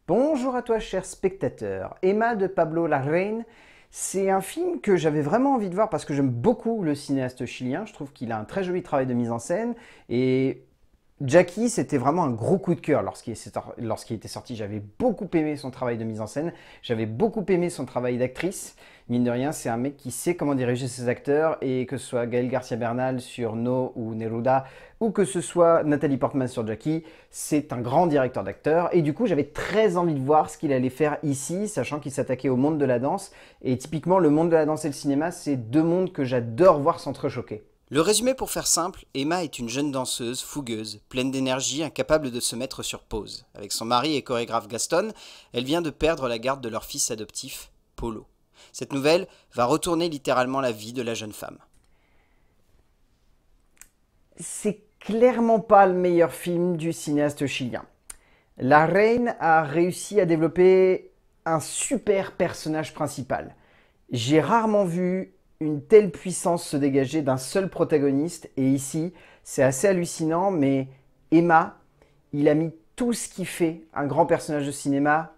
Bonjour à toi, cher spectateur. Emma de Pablo Larraín, c'est un film que j'avais vraiment envie de voir parce que j'aime beaucoup le cinéaste chilien. Je trouve qu'il a un très joli travail de mise en scène. Et Jackie, c'était vraiment un gros coup de cœur lorsqu'il était sorti. J'avais beaucoup aimé son travail de mise en scène. J'avais beaucoup aimé son travail d'actrice. Mine de rien, c'est un mec qui sait comment diriger ses acteurs. Et que ce soit Gaël Garcia Bernal sur No ou Neruda, ou que ce soit Nathalie Portman sur Jackie, c'est un grand directeur d'acteurs. Et du coup, j'avais très envie de voir ce qu'il allait faire ici, sachant qu'il s'attaquait au monde de la danse. Et typiquement, le monde de la danse et le cinéma, c'est deux mondes que j'adore voir s'entrechoquer. Le résumé pour faire simple, Emma est une jeune danseuse, fougueuse, pleine d'énergie, incapable de se mettre sur pause. Avec son mari et chorégraphe Gaston, elle vient de perdre la garde de leur fils adoptif, Polo. Cette nouvelle va retourner littéralement la vie de la jeune femme. C'est clairement pas le meilleur film du cinéaste chilien. La Reine a réussi à développer un super personnage principal. J'ai rarement vu une telle puissance se dégager d'un seul protagoniste, et ici, c'est assez hallucinant, mais Emma, il a mis tout ce qui fait un grand personnage de cinéma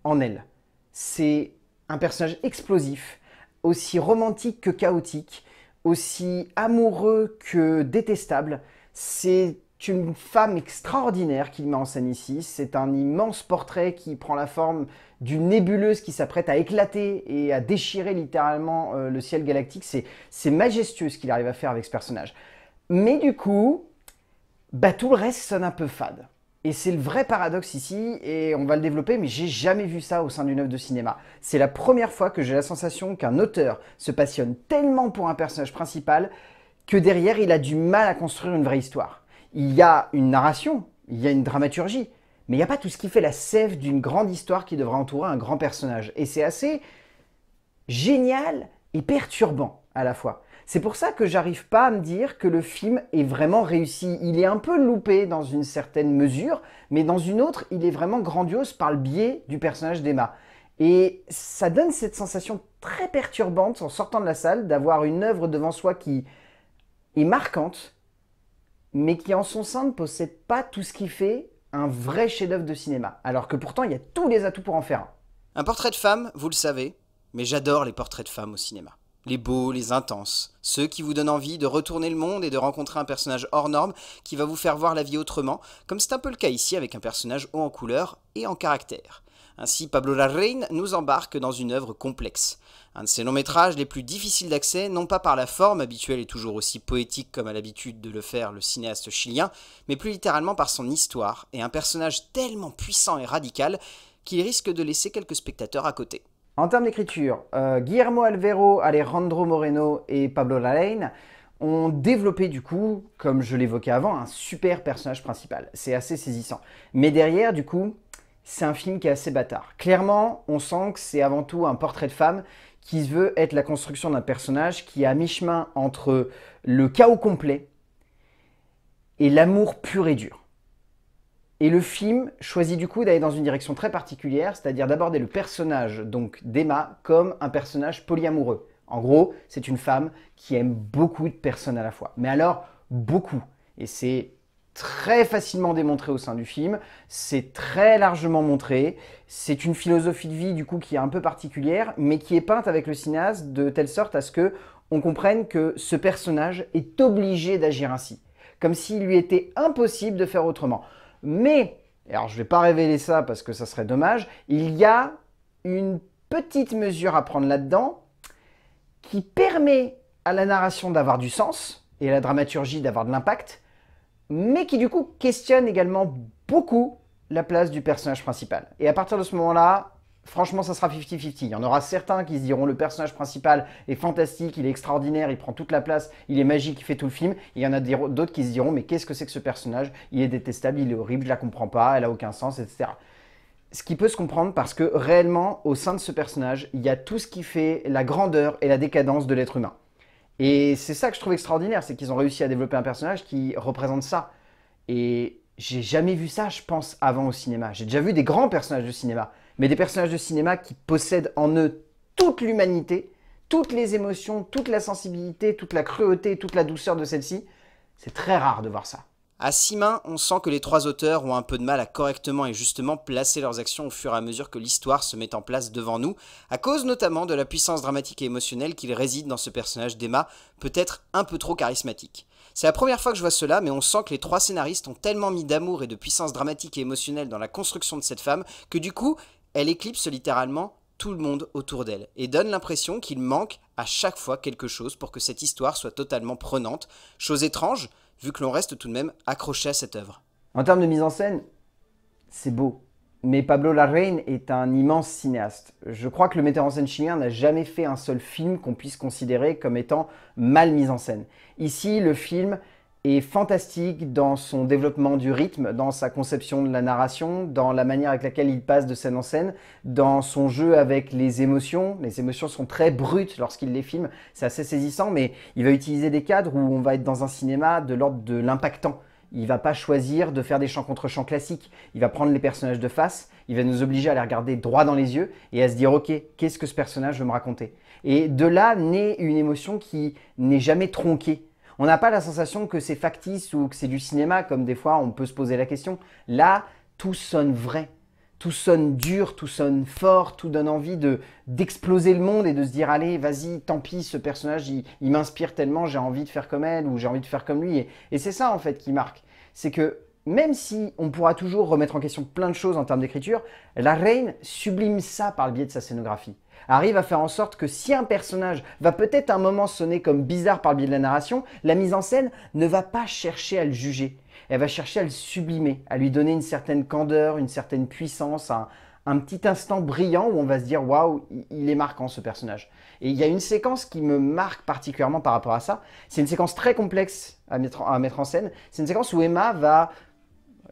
en elle. C'est un personnage explosif, aussi romantique que chaotique, aussi amoureux que détestable. C'est une femme extraordinaire qu'il met en scène ici. C'est un immense portrait qui prend la forme d'une nébuleuse qui s'apprête à éclater et à déchirer littéralement le ciel galactique. C'est majestueux ce qu'il arrive à faire avec ce personnage. Mais du coup, tout le reste sonne un peu fade. Et c'est le vrai paradoxe ici, et on va le développer, mais j'ai jamais vu ça au sein d'une œuvre de cinéma. C'est la première fois que j'ai la sensation qu'un auteur se passionne tellement pour un personnage principal que derrière, il a du mal à construire une vraie histoire. Il y a une narration, il y a une dramaturgie, mais il n'y a pas tout ce qui fait la sève d'une grande histoire qui devrait entourer un grand personnage. Et c'est assez génial et perturbant à la fois. C'est pour ça que j'arrive pas à me dire que le film est vraiment réussi. Il est un peu loupé dans une certaine mesure, mais dans une autre, il est vraiment grandiose par le biais du personnage d'Emma. Et ça donne cette sensation très perturbante en sortant de la salle d'avoir une œuvre devant soi qui est marquante, mais qui en son sein ne possède pas tout ce qui fait un vrai chef-d'œuvre de cinéma. Alors que pourtant, il y a tous les atouts pour en faire un. Un portrait de femme, vous le savez, mais j'adore les portraits de femmes au cinéma. Les beaux, les intenses, ceux qui vous donnent envie de retourner le monde et de rencontrer un personnage hors norme qui va vous faire voir la vie autrement, comme c'est un peu le cas ici avec un personnage haut en couleur et en caractère. Ainsi, Pablo Larraín nous embarque dans une œuvre complexe. Un de ses longs métrages les plus difficiles d'accès, non pas par la forme habituelle et toujours aussi poétique comme a l'habitude de le faire le cinéaste chilien, mais plus littéralement par son histoire et un personnage tellement puissant et radical qu'il risque de laisser quelques spectateurs à côté. En termes d'écriture, Guillermo Alvero, Alejandro Moreno et Pablo Larraín ont développé du coup, comme je l'évoquais avant, un super personnage principal. C'est assez saisissant. Mais derrière, du coup, c'est un film qui est assez bâtard. Clairement, on sent que c'est avant tout un portrait de femme qui veut être la construction d'un personnage qui est à mi-chemin entre le chaos complet et l'amour pur et dur. Et le film choisit du coup d'aller dans une direction très particulière, c'est-à-dire d'aborder le personnage donc d'Emma comme un personnage polyamoureux. En gros, c'est une femme qui aime beaucoup de personnes à la fois. Mais alors, beaucoup. Et c'est très facilement démontré au sein du film, c'est très largement montré, c'est une philosophie de vie du coup qui est un peu particulière, mais qui est peinte avec le cinéaste de telle sorte à ce que on comprenne que ce personnage est obligé d'agir ainsi, comme s'il lui était impossible de faire autrement. Mais, alors je ne vais pas révéler ça parce que ça serait dommage, il y a une petite mesure à prendre là-dedans qui permet à la narration d'avoir du sens et à la dramaturgie d'avoir de l'impact, mais qui du coup questionne également beaucoup la place du personnage principal. Et à partir de ce moment-là, franchement, ça sera 50-50. Il y en aura certains qui se diront le personnage principal est fantastique, il est extraordinaire, il prend toute la place, il est magique, il fait tout le film. Et il y en a d'autres qui se diront mais qu'est-ce que c'est que ce personnage? Il est détestable, il est horrible, je la comprends pas, elle a aucun sens, etc. Ce qui peut se comprendre parce que réellement, au sein de ce personnage, il y a tout ce qui fait la grandeur et la décadence de l'être humain. Et c'est ça que je trouve extraordinaire, c'est qu'ils ont réussi à développer un personnage qui représente ça. Et j'ai jamais vu ça, je pense, avant au cinéma. J'ai déjà vu des grands personnages de cinéma, mais des personnages de cinéma qui possèdent en eux toute l'humanité, toutes les émotions, toute la sensibilité, toute la cruauté, toute la douceur de celle-ci. C'est très rare de voir ça. À six mains, on sent que les trois auteurs ont un peu de mal à correctement et justement placer leurs actions au fur et à mesure que l'histoire se met en place devant nous, à cause notamment de la puissance dramatique et émotionnelle qu'il réside dans ce personnage d'Emma, peut-être un peu trop charismatique. C'est la première fois que je vois cela, mais on sent que les trois scénaristes ont tellement mis d'amour et de puissance dramatique et émotionnelle dans la construction de cette femme, que du coup, elle éclipse littéralement tout le monde autour d'elle, et donne l'impression qu'il manque à chaque fois quelque chose pour que cette histoire soit totalement prenante, chose étrange, vu que l'on reste tout de même accroché à cette œuvre. En termes de mise en scène, c'est beau. Mais Pablo Larraín est un immense cinéaste. Je crois que le metteur en scène chilien n'a jamais fait un seul film qu'on puisse considérer comme étant mal mis en scène. Ici, le film est fantastique dans son développement du rythme, dans sa conception de la narration, dans la manière avec laquelle il passe de scène en scène, dans son jeu avec les émotions. Les émotions sont très brutes lorsqu'il les filme, c'est assez saisissant, mais il va utiliser des cadres où on va être dans un cinéma de l'ordre de l'impactant. Il va pas choisir de faire des chants contre chants classiques. Il va prendre les personnages de face, il va nous obliger à les regarder droit dans les yeux et à se dire « Ok, qu'est-ce que ce personnage veut me raconter ?» Et de là naît une émotion qui n'est jamais tronquée. On n'a pas la sensation que c'est factice ou que c'est du cinéma, comme des fois on peut se poser la question. Là, tout sonne vrai, tout sonne dur, tout sonne fort, tout donne envie d'exploser le monde et de se dire « Allez, vas-y, tant pis, ce personnage, il m'inspire tellement, j'ai envie de faire comme elle ou j'ai envie de faire comme lui. » Et c'est ça en fait qui marque. C'est que même si on pourra toujours remettre en question plein de choses en termes d'écriture, Larraín sublime ça par le biais de sa scénographie. Arrive à faire en sorte que si un personnage va peut-être à un moment sonner comme bizarre par le biais de la narration, la mise en scène ne va pas chercher à le juger. Elle va chercher à le sublimer, à lui donner une certaine candeur, une certaine puissance, un petit instant brillant où on va se dire « Waouh, il est marquant ce personnage ». Et il y a une séquence qui me marque particulièrement par rapport à ça. C'est une séquence très complexe à mettre en scène. C'est une séquence où Emma va,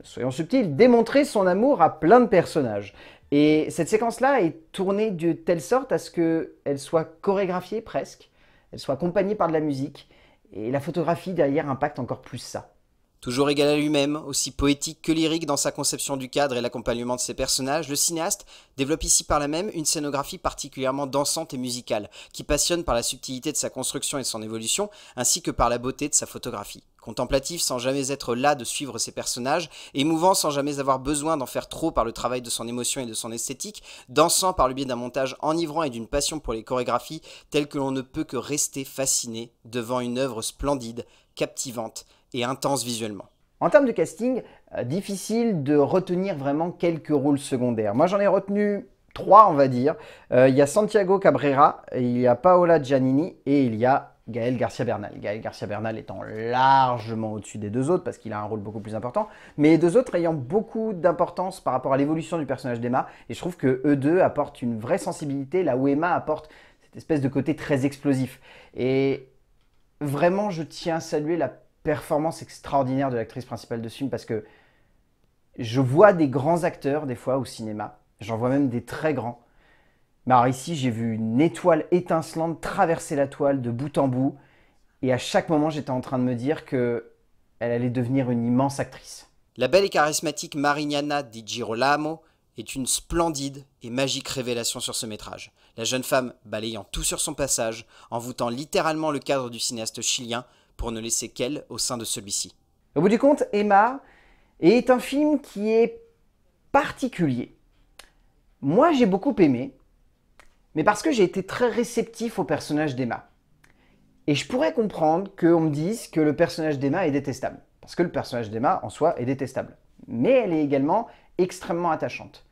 soyons subtils, démontrer son amour à plein de personnages. Et cette séquence-là est tournée de telle sorte à ce qu'elle soit chorégraphiée presque, elle soit accompagnée par de la musique, et la photographie derrière impacte encore plus ça. Toujours égal à lui-même, aussi poétique que lyrique dans sa conception du cadre et l'accompagnement de ses personnages, le cinéaste développe ici par là même une scénographie particulièrement dansante et musicale, qui passionne par la subtilité de sa construction et de son évolution, ainsi que par la beauté de sa photographie. Contemplatif sans jamais être là de suivre ses personnages, émouvant sans jamais avoir besoin d'en faire trop par le travail de son émotion et de son esthétique, dansant par le biais d'un montage enivrant et d'une passion pour les chorégraphies, telle que l'on ne peut que rester fasciné devant une œuvre splendide, captivante et intense visuellement. En termes de casting, difficile de retenir vraiment quelques rôles secondaires. Moi j'en ai retenu 3 on va dire. Il y a Santiago Cabrera, il y a Paola Giannini et il y a Gaël Garcia Bernal. Gaël Garcia Bernal étant largement au-dessus des deux autres parce qu'il a un rôle beaucoup plus important, mais les deux autres ayant beaucoup d'importance par rapport à l'évolution du personnage d'Emma, et je trouve que eux deux apportent une vraie sensibilité là où Emma apporte cette espèce de côté très explosif. Et vraiment je tiens à saluer la performance extraordinaire de l'actrice principale de ce film parce que je vois des grands acteurs des fois au cinéma, j'en vois même des très grands. Mais alors ici, j'ai vu une étoile étincelante traverser la toile de bout en bout et à chaque moment, j'étais en train de me dire qu'elle allait devenir une immense actrice. La belle et charismatique Marignana di Girolamo est une splendide et magique révélation sur ce métrage. La jeune femme balayant tout sur son passage, envoûtant littéralement le cadre du cinéaste chilien pour ne laisser qu'elle au sein de celui-ci. Au bout du compte, Emma est un film qui est particulier. Moi, j'ai beaucoup aimé, mais parce que j'ai été très réceptif au personnage d'Emma. Et je pourrais comprendre qu'on me dise que le personnage d'Emma est détestable, parce que le personnage d'Emma, en soi, est détestable. Mais elle est également extrêmement attachante.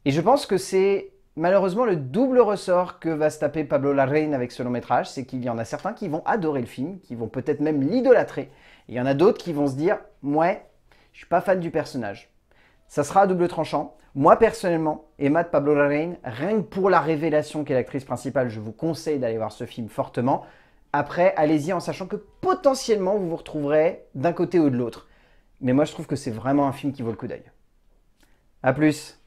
Et je pense que c'est malheureusement le double ressort que va se taper Pablo Larraín avec ce long métrage, c'est qu'il y en a certains qui vont adorer le film, qui vont peut-être même l'idolâtrer, et il y en a d'autres qui vont se dire « Ouais, je suis pas fan du personnage ». Ça sera à double tranchant. Moi personnellement, Emma de Pablo Larraín, rien que pour la révélation qu'est l'actrice principale, je vous conseille d'aller voir ce film fortement. Après, allez-y en sachant que potentiellement vous vous retrouverez d'un côté ou de l'autre. Mais moi je trouve que c'est vraiment un film qui vaut le coup d'œil. A plus.